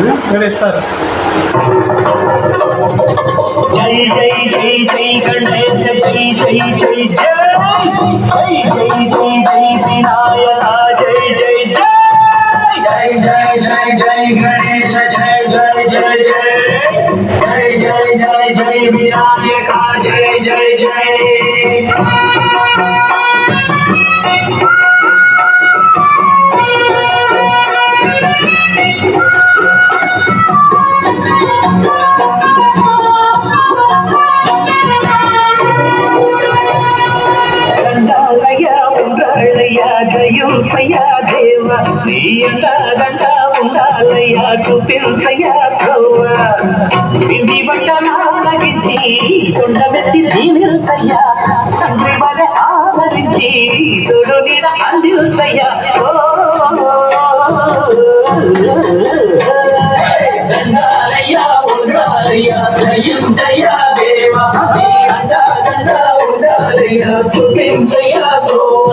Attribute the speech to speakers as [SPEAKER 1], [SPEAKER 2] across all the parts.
[SPEAKER 1] ఇస్తారు.
[SPEAKER 2] జై జై జై జై గణేశ జై జై జై జై జై జై జై జై వినాయక జై జై జై జై జై జై జై గణేశ జై జై జై జై జై జై జై జై వినాయక జై జై జై జయించయ్యా దేవ నీ అండ ఉండాలయ్యా చూపించయ్యా గోవ ఇంటి బట్టలాగించి కొండబెట్టి దీవించయ్యా తండ్రి వద ఆవరించి తోడు నీడ అందించయ్యా దండాలయ్యా ఉండాలయ్యా జయించయ్యా దేవ నీ అండ ఉండాలయ్యా చూపించయ్యా గోవ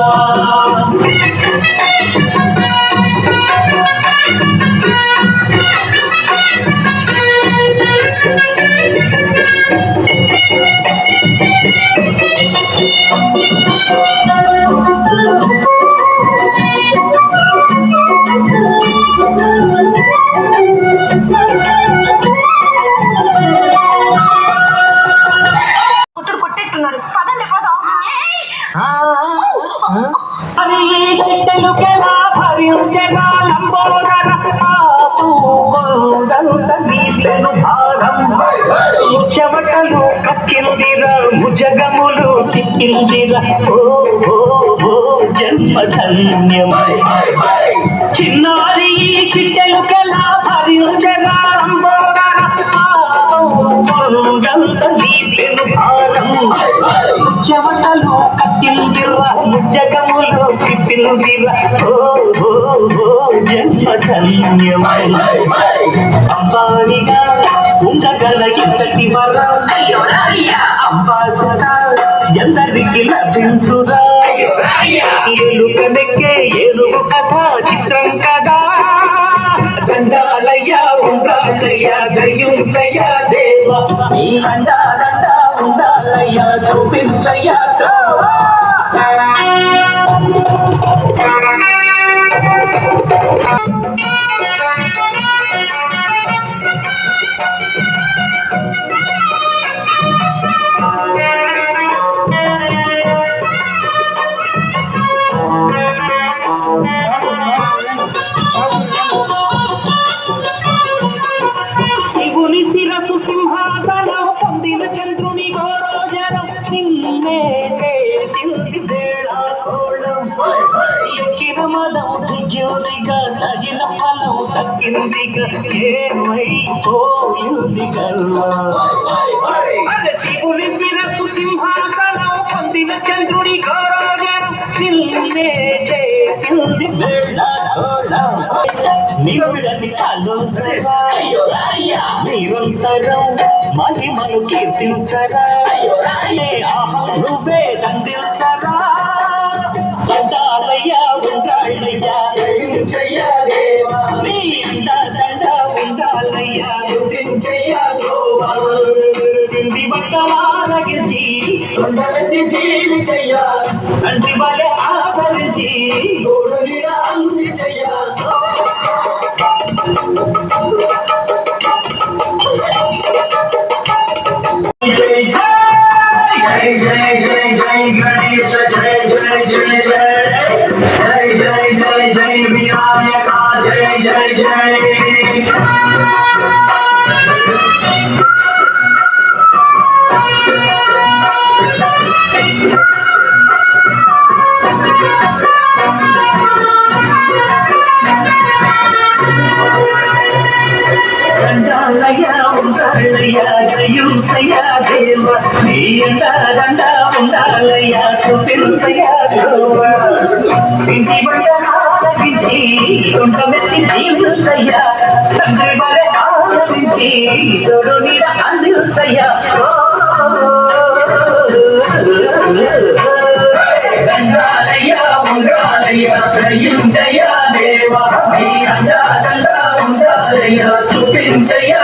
[SPEAKER 2] చెట్టలు కెలా భరించగా లంబోదర నీళ్ళను భారం చెమటలు కక్కిందిరా భుజగములు తిప్పిందిరా ఓ జన్మధన్యమై చిన్నారి చిట్టలు కెలా భరించగా లంబోదర నీళ్ళను భారం చెమటలు కక్కిందిరా భుజగములు తిప్పిందిరా ఓ జన్మధన్యమై అంబానిగా ఉండగల ఎంతటి వరం అంబాసగా ఎందరికి లభించురా ఎలుకనెక్కే ఏనుగు కథ చిత్రం కదా దండాలయ్యా ఉండాలయ్యా దయించయ్యా దేవ నీ అండా ఉండాలయ్యా చూపించయ్యా శివుని శిరసు సింహాసనం పొందిన చంద్రుని గోరోజనం నిన్నే చేసింది వేళాకోళం ఎక్కిన మలం దిగ్యోదిగా తగిన ఫలం తగ్గిందిగా ఏమైపోయింది గల్వా శివుని శిరసు సింహాసనం పొందిన చంద్రుని గోరోజనం నిన్నే చేసింది వేళాకోళం నిరుడని కాలుంచరా నిరంతరం మహిమను కీర్తించరా ఆహం నువ్వే సంధించరా దండాలయ్యా ఉండాలయ్యా జయించయ్యా దేవా నీ దండ ఉండాలయ్యా జయించయ్యా గోవా ఇంటి బట్టలాగించి కొండబెట్టి జీవించయ్యా తండ్రి వలె ఆదరించి తోడు నీడ అందించయ్యా జై జై జై జై గణేశ జై జై జై జై జై జై జై జై వినాయక జై జై జై జయించయ్యా దేవ నీ అండ ఉండాలయ్యా చూపించయ్యా గోవా ఇంటి బట్టలాగించి కొండబెట్టి జీవించయ్యా తండ్రి వలె ఆదరించి తోడు నీడ అందించయ్యా దండాలయ్యా ఉండాలయ్యా జయించయ్యా దేవ నీ అండ ఉండాలి చూపించయ్యా